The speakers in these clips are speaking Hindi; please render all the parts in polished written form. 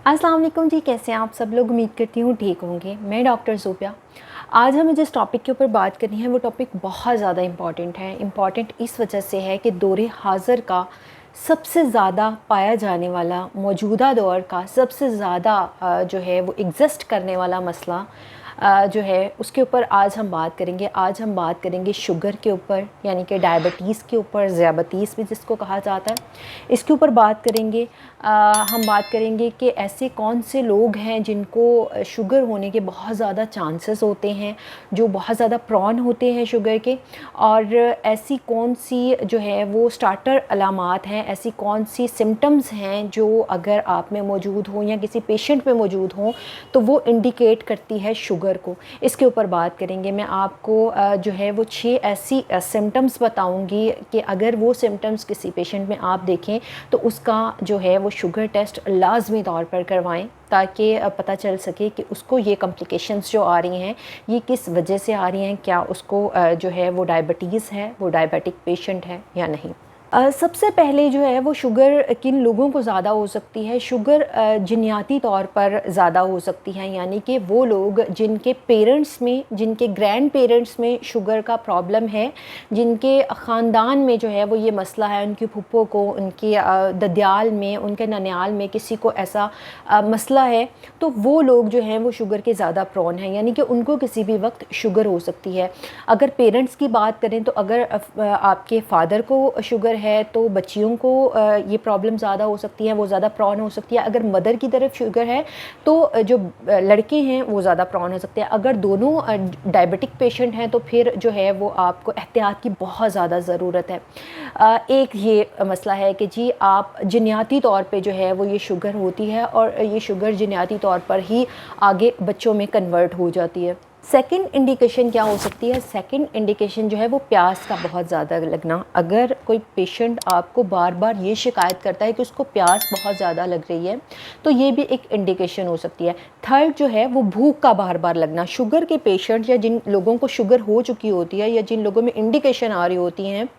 अस्सलाम वालेकुम जी, कैसे हैं आप सब लोग। उम्मीद करती हूँ ठीक होंगे। मैं डॉक्टर ज़ोबिया। आज हमें जिस टॉपिक के ऊपर बात करनी है वो टॉपिक बहुत ज़्यादा इम्पॉर्टेंट है। इम्पॉर्टेंट इस वजह से है कि दौरे हाज़िर का सबसे ज़्यादा पाया जाने वाला, मौजूदा दौर का सबसे ज़्यादा जो है वो एग्जिस्ट करने वाला मसला जो है उसके ऊपर आज हम बात करेंगे। आज हम बात करेंगे शुगर के ऊपर, यानी कि डायबिटीज़ के ऊपर, ज़ियाबतीस भी जिसको कहा जाता है, इसके ऊपर बात करेंगे। हम बात करेंगे कि ऐसे कौन से लोग हैं जिनको शुगर होने के बहुत ज़्यादा चांसेस होते हैं, जो बहुत ज़्यादा प्रॉन होते हैं शुगर के, और ऐसी कौन सी जो है वो स्टार्टर अलामात हैं, ऐसी कौन सी सिम्टम्स हैं जो अगर आप में मौजूद हों या किसी पेशेंट में मौजूद हों तो वो इंडिकेट करती है शुगर को। इसके ऊपर बात करेंगे। मैं आपको जो है वो 6 ऐसी सिम्टम्स बताऊंगी कि अगर वो सिम्टम्स किसी पेशेंट में आप देखें तो उसका जो है वो शुगर टेस्ट लाजमी तौर पर करवाएं, ताकि पता चल सके कि उसको ये कॉम्प्लिकेशंस जो आ रही हैं ये किस वजह से आ रही हैं, क्या उसको जो है वो डायबिटीज़ है, वो डायबिटिक पेशेंट है या नहीं। सबसे पहले जो है वो शुगर किन लोगों को ज़्यादा हो सकती है। शुगर जिन्याती तौर पर ज़्यादा हो सकती है, यानी कि वो लोग जिनके पेरेंट्स में, जिनके ग्रैंड पेरेंट्स में शुगर का प्रॉब्लम है, जिनके ख़ानदान में जो है वो ये मसला है, उनकी फूफो को, उनके ददियाल में, उनके ननियाल में किसी को ऐसा मसला है, तो वो लोग जो हैं वो शुगर के ज़्यादा प्रॉन हैं, यानी कि उनको किसी भी वक्त शुगर हो सकती है। अगर पेरेंट्स की बात करें तो अगर आपके फादर को शुगर है तो बच्चियों को ये प्रॉब्लम ज़्यादा हो सकती है, वो ज़्यादा प्रॉन हो सकती है। अगर मदर की तरफ शुगर है तो जो लड़के हैं वो ज़्यादा प्रॉन हो सकते हैं। अगर दोनों डायबिटिक पेशेंट हैं तो फिर जो है वो आपको एहतियात की बहुत ज़्यादा ज़रूरत है। एक ये मसला है कि जी आप जिन्याती तौर पे जो है वो ये शुगर होती है और ये शुगर जिन्याती तौर पर ही आगे बच्चों में कन्वर्ट हो जाती है। सेकंड इंडिकेशन क्या हो सकती है? सेकंड इंडिकेशन जो है वो प्यास का बहुत ज़्यादा लगना। अगर कोई पेशेंट आपको बार बार ये शिकायत करता है कि उसको प्यास बहुत ज़्यादा लग रही है तो ये भी एक इंडिकेशन हो सकती है। थर्ड जो है वो भूख का बार बार लगना। शुगर के पेशेंट या जिन लोगों को शुगर हो चुकी होती है या जिन लोगों में इंडिकेशन आ रही होती हैं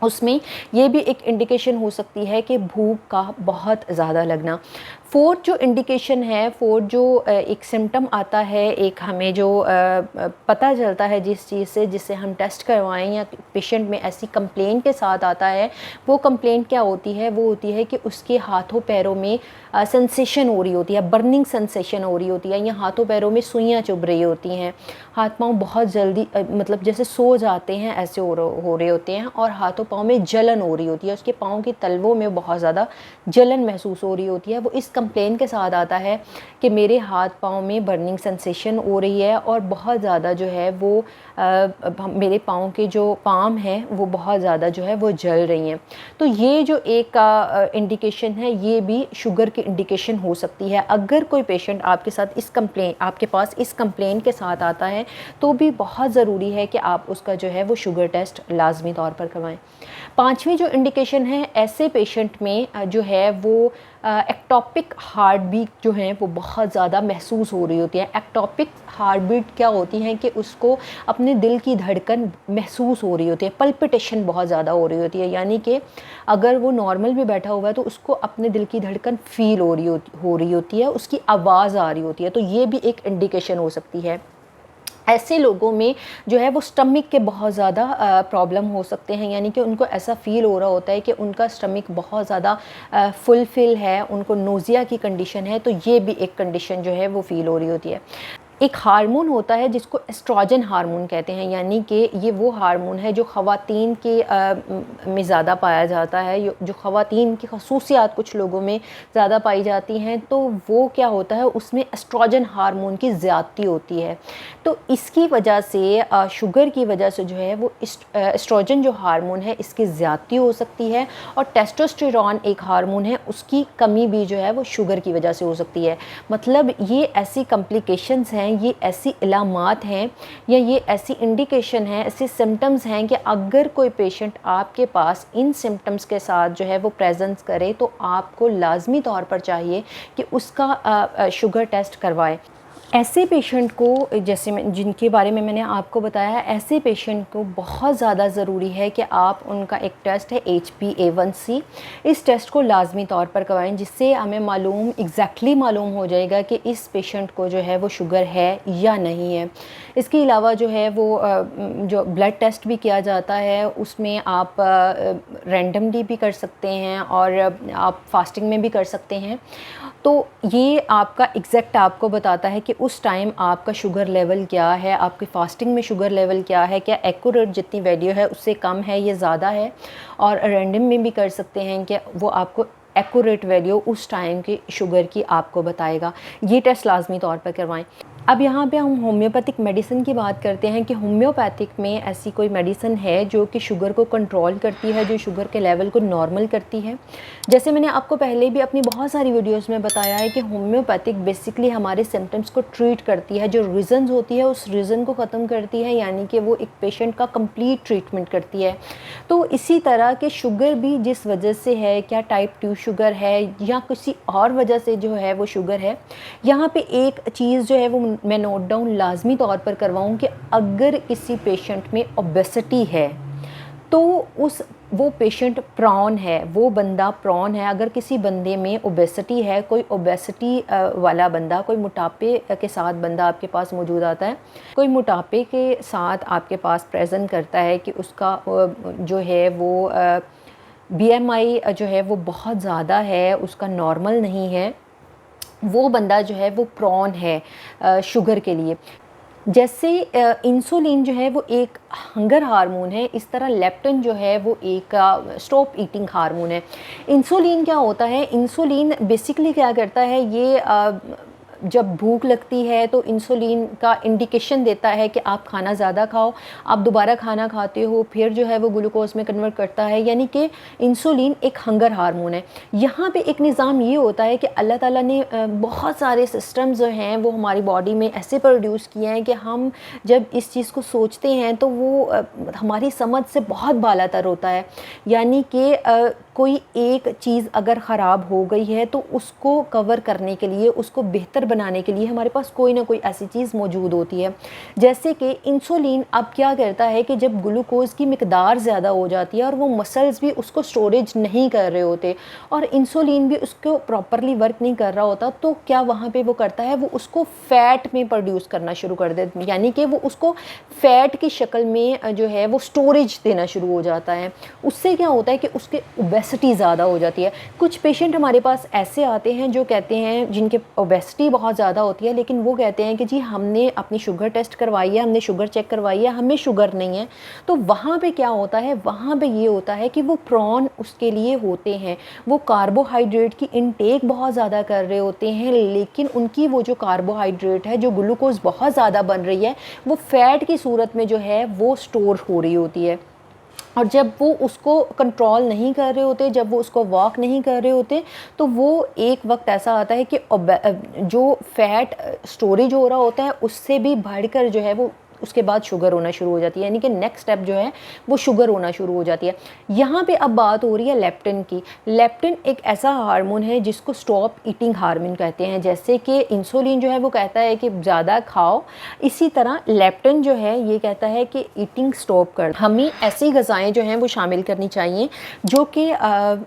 उसमें ये भी एक इंडिकेशन हो सकती है कि भूख का बहुत ज़्यादा लगना। फोर्थ जो इंडिकेशन है, फोर्थ जो एक सिम्टम आता है, एक हमें जो पता चलता है जिस चीज़ से, जिससे हम टेस्ट करवाएं या पेशेंट में ऐसी कंप्लेंट के साथ आता है, वो कंप्लेंट क्या होती है? वो होती है कि उसके हाथों पैरों में सेंसेशन हो रही होती है, बर्निंग सेंसेशन हो रही होती है, या हाथों पैरों में सुइयाँ चुभ रही होती हैं, हाथ पाँव बहुत जल्दी मतलब जैसे सो जाते हैं ऐसे हो रहे होते हैं, और हाथों पाँव में जलन हो रही होती है, उसके पाँव की तलवों में बहुत ज़्यादा जलन महसूस हो रही होती है। वो इस कंप्लेन के साथ आता है कि मेरे हाथ पाँव में बर्निंग सेंसेशन हो रही है और बहुत ज़्यादा जो है वो मेरे पाँव के जो पाम हैं वो बहुत ज़्यादा जो है वो जल रही हैं। तो ये जो एक इंडिकेशन है ये भी शुगर की इंडिकेशन हो सकती है। अगर कोई पेशेंट आपके पास इस कंप्लेन के साथ आता है तो भी बहुत ज़रूरी है कि आप उसका जो है वो शुगर टेस्ट लाजमी तौर पर करवाएं। पांचवी जो इंडिकेशन है, ऐसे पेशेंट में जो है वो एक्टोपिक हार्ट बीट जो है वो बहुत ज़्यादा महसूस हो रही होती है। एक्टोपिक हार्ट बीट क्या होती है कि उसको अपने दिल की धड़कन महसूस हो रही होती है, पल्पिटेशन बहुत ज़्यादा हो रही होती है, यानी कि अगर वो नॉर्मल भी बैठा हुआ है तो उसको अपने दिल की धड़कन फील हो रही होती है, उसकी आवाज़ आ रही होती है। तो ये भी एक इंडिकेशन हो सकती है। ऐसे लोगों में जो है वो स्टमक के बहुत ज़्यादा प्रॉब्लम हो सकते हैं, यानी कि उनको ऐसा फ़ील हो रहा होता है कि उनका स्टमक बहुत ज़्यादा फुलफिल है, उनको नोज़िया की कंडीशन है, तो ये भी एक कंडीशन जो है वो फ़ील हो रही होती है। एक हार्मोन होता है जिसको एस्ट्रोजन हार्मोन कहते हैं, यानी कि ये वो हार्मोन है जो ख़वातीन के में ज़्यादा पाया जाता है, जो ख़वातीन की खसूसियात कुछ लोगों में ज़्यादा पाई जाती हैं, तो वो क्या होता है उसमें एस्ट्रोजन हार्मोन की ज़्यादती होती है। तो इसकी वजह से शुगर की वजह से जो है वो एस्ट्रोजन जो हार्मोन है इसकी ज़्यादती हो सकती है, और टेस्टोस्टेरॉन एक हार्मोन है उसकी कमी भी जो है वो शुगर की वजह से हो सकती है। मतलब ये ऐसी कॉम्प्लिकेशंस हैं, ये ऐसी इलामात हैं या ये ऐसी इंडिकेशन है, ऐसे सिम्टम्स हैं कि अगर कोई पेशेंट आपके पास इन सिम्टम्स के साथ जो है वो प्रेजेंस करे तो आपको लाजमी तौर पर चाहिए कि उसका शुगर टेस्ट करवाए। ऐसे पेशेंट को, जैसे मैं जिनके बारे में मैंने आपको बताया, ऐसे पेशेंट को बहुत ज़्यादा ज़रूरी है कि आप उनका एक टेस्ट है HbA1c, इस टेस्ट को लाजमी तौर पर करवाएं, जिससे हमें एग्जैक्टली मालूम हो जाएगा कि इस पेशेंट को जो है वो शुगर है या नहीं है। इसके अलावा जो है वो जो ब्लड टेस्ट भी किया जाता है, उसमें आप रैंडमली भी कर सकते हैं और आप फास्टिंग में भी कर सकते हैं। तो ये आपका एग्जैक्ट आपको बताता है कि उस टाइम आपका शुगर लेवल क्या है, आपकी फास्टिंग में शुगर लेवल क्या है, क्या एक्यूरेट जितनी वैल्यू है उससे कम है, ये ज़्यादा है। और रैंडम में भी कर सकते हैं कि वो आपको एक्यूरेट वैल्यू उस टाइम की शुगर की आपको बताएगा। ये टेस्ट लाजमी तौर पर करवाएं। अब यहाँ पे हम होम्योपैथिक मेडिसिन की बात करते हैं कि होम्योपैथिक में ऐसी कोई मेडिसिन है जो कि शुगर को कंट्रोल करती है, जो शुगर के लेवल को नॉर्मल करती है। जैसे मैंने आपको पहले भी अपनी बहुत सारी वीडियोस में बताया है कि होम्योपैथिक बेसिकली हमारे सिम्टम्स को ट्रीट करती है, जो रीज़न्स होती है उस रीज़न को ख़त्म करती है, यानी कि वो एक पेशेंट का कंप्लीट ट्रीटमेंट करती है। तो इसी तरह के शुगर भी जिस वजह से है, क्या टाइप 2 शुगर है या किसी और वजह से जो है वो शुगर है, यहाँ पे एक चीज़ जो है वो मैं नोट डाउन लाजमी तौर पर करवाऊँ कि अगर किसी पेशेंट में ओबेसिटी है तो वो पेशेंट प्रॉन है, वो बंदा प्रॉन है। अगर किसी बंदे में ओबेसिटी है, कोई ओबेसिटी वाला बंदा, कोई मोटापे के साथ बंदा आपके पास मौजूद आता है, कोई मोटापे के साथ आपके पास प्रेजेंट करता है कि उसका जो है वो BMI जो है वो बहुत ज़्यादा है, उसका नॉर्मल नहीं है, वो बंदा जो है वो प्रॉन है शुगर के लिए। जैसे इंसुलिन जो है वो एक हंगर हार्मोन है, इस तरह लेप्टिन जो है वो एक स्टॉप ईटिंग हार्मोन है। इंसुलिन क्या होता है? इंसुलिन बेसिकली क्या करता है, ये जब भूख लगती है तो इंसुलिन का इंडिकेशन देता है कि आप खाना ज़्यादा खाओ, आप दोबारा खाना खाते हो, फिर जो है वो ग्लूकोज में कन्वर्ट करता है, यानी कि इंसुलिन एक हंगर हार्मोन है। यहाँ पे एक निज़ाम ये होता है कि अल्लाह ताला ने बहुत सारे सिस्टम्स जो हैं वो हमारी बॉडी में ऐसे प्रोड्यूस किए हैं कि हम जब इस चीज़ को सोचते हैं तो वो हमारी समझ से बहुत बालातर होता है। यानी कि कोई एक चीज़ अगर ख़राब हो गई है तो उसको कवर करने के लिए, उसको बेहतर बनाने के लिए हमारे पास कोई ना कोई ऐसी चीज़ मौजूद होती है। जैसे कि इंसुलिन अब क्या करता है कि जब ग्लूकोज की मिकदार ज़्यादा हो जाती है और वो मसल्स भी उसको स्टोरेज नहीं कर रहे होते और इंसुलिन भी उसको प्रॉपरली वर्क नहीं कर रहा होता, तो क्या वहाँ पे वो करता है, वो उसको फ़ैट में प्रोड्यूस करना शुरू कर देता है, यानी कि वो उसको फ़ैट की शक्ल में जो है वो स्टोरेज देना शुरू हो जाता है। उससे क्या होता है कि उसके ओबेसिटी ज़्यादा हो जाती है। कुछ पेशेंट हमारे पास ऐसे आते हैं जो कहते हैं, जिनके ओबेसिटी बहुत ज़्यादा होती है, लेकिन वो कहते हैं कि जी हमने अपनी शुगर टेस्ट करवाई है, हमने शुगर चेक करवाई है, हमें शुगर नहीं है। तो वहाँ पे क्या होता है, वहाँ पे ये होता है कि वो प्रॉन उसके लिए होते हैं, वो कार्बोहाइड्रेट की इनटेक बहुत ज़्यादा कर रहे होते हैं, लेकिन उनकी वो जो कार्बोहाइड्रेट है, जो ग्लूकोज बहुत ज़्यादा बन रही है, वो फ़ैट की सूरत में जो है वो स्टोर हो रही होती है। और जब वो उसको कंट्रोल नहीं कर रहे होते, जब वो उसको वॉक नहीं कर रहे होते, तो वो एक वक्त ऐसा आता है कि जो फैट स्टोरेज हो रहा होता है उससे भी बढ़कर जो है वो उसके बाद शुगर होना शुरू हो जाती है, यानी कि नेक्स्ट स्टेप जो है वो शुगर होना शुरू हो जाती है। यहाँ पे अब बात हो रही है लेप्टिन की। लेप्टिन एक ऐसा हार्मोन है जिसको स्टॉप ईटिंग हार्मोन कहते हैं। जैसे कि इंसुलिन जो है वो कहता है कि ज़्यादा खाओ, इसी तरह लेप्टिन जो है ये कहता है कि ईटिंग स्टॉप कर। हमें ऐसी ग़िज़ाएँ जो हैं वो शामिल करनी चाहिए जो कि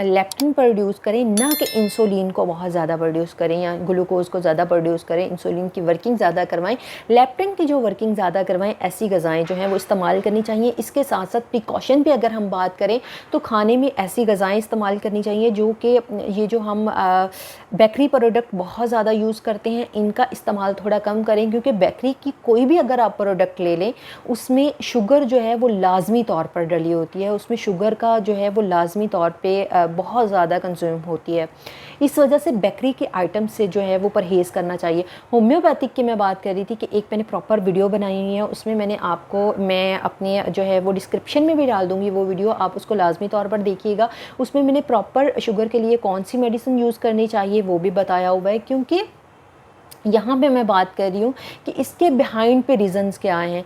लेप्टिन प्रोड्यूस करें, ना कि इंसुलिन को बहुत ज़्यादा प्रोड्यूस करें या ग्लूकोज को ज़्यादा प्रोड्यूस करें, इंसुलिन की वर्किंग ज़्यादा करवाएं, लेप्टिन की जो वर्किंग ज़्यादा करवाएं, ऐसी ग़िज़ाएँ जो हैं वो इस्तेमाल करनी चाहिए। इसके साथ साथ प्रिकॉशन भी अगर हम बात करें तो खाने में ऐसी ग़िज़ाएँ इस्तेमाल करनी चाहिए जो कि ये जो हम बेकरी प्रोडक्ट बहुत ज़्यादा यूज़ करते हैं, इनका इस्तेमाल थोड़ा कम करें, क्योंकि बेकरी की कोई भी अगर आप प्रोडक्ट ले लें उसमें शुगर जो है वो लाजमी तौर पर डली होती है, उसमें शुगर का जो है वो लाजमी तौर पे बहुत ज़्यादा कंज्यूम होती है। इस वजह से बेकरी के आइटम से जो है वो परहेज़ करना चाहिए। होम्योपैथिक की मैं बात कर रही थी कि एक मैंने प्रॉपर वीडियो बनाई हुई है, उसमें मैं अपने जो है वो डिस्क्रिप्शन में भी डाल दूँगी वो वीडियो, आप उसको लाजमी तौर पर देखिएगा। उसमें मैंने प्रॉपर शुगर के लिए कौन सी मेडिसिन यूज़ करनी चाहिए वो भी बताया हुआ है, क्योंकि यहाँ पे मैं बात कर रही हूँ कि इसके बिहाइंड पे रीज़न्स क्या हैं।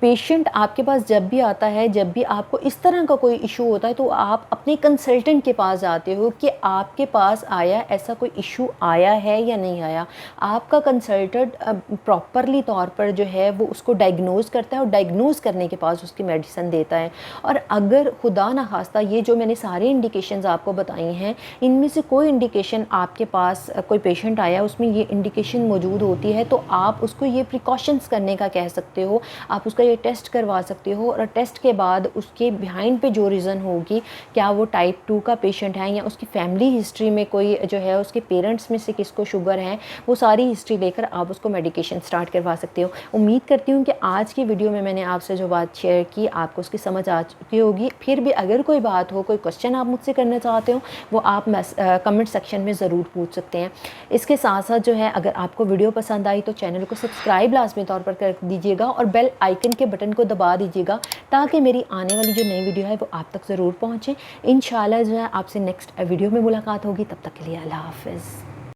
पेशेंट आपके पास जब भी आता है, जब भी आपको इस तरह का कोई इशू होता है, तो आप अपने कंसल्टेंट के पास जाते हो कि आपके पास आया, ऐसा कोई इशू आया है या नहीं आया। आपका कंसल्टेंट प्रॉपरली तौर पर जो है वो उसको डायग्नोज़ करता है और डायग्नोज़ करने के बाद उसकी मेडिसिन देता है। और अगर खुदा ना खास्ता ये जो मैंने सारी इंडिकेशंस आपको बताई हैं, इनमें से कोई इंडिकेशन आपके पास कोई पेशेंट आया उसमें ये इंडिकेशन मौजूद होती है, तो आप उसको ये प्रिकॉशंस करने का कह सकते हो। आप उसका ये टेस्ट करवा सकते हो और टेस्ट के बाद उसके बिहाइंड पे जो रीज़न होगी, क्या वो टाइप 2 का पेशेंट है या उसकी फैमिली हिस्ट्री में कोई जो है उसके पेरेंट्स में से किसको शुगर है, वो सारी हिस्ट्री लेकर आप उसको मेडिकेशन स्टार्ट करवा सकते हो। उम्मीद करती हूँ कि आज की वीडियो में मैंने आपसे जो बात शेयर की आपको उसकी समझ आ चुकी होगी। फिर भी अगर कोई बात हो, कोई क्वेश्चन आप मुझसे करना चाहते हो, वो आप कमेंट सेक्शन में ज़रूर पूछ सकते हैं। इसके साथ साथ जो है अगर आपको वीडियो पसंद आई तो चैनल को सब्सक्राइब लाजमी तौर पर कर दीजिएगा और बेल आइकन के बटन को दबा दीजिएगा, ताकि मेरी आने वाली जो नई वीडियो है वो आप तक ज़रूर पहुँचे। इंशाल्लाह जो है आपसे नेक्स्ट वीडियो में मुलाकात होगी। तब तक के लिए अल्लाह हाफ़िज़।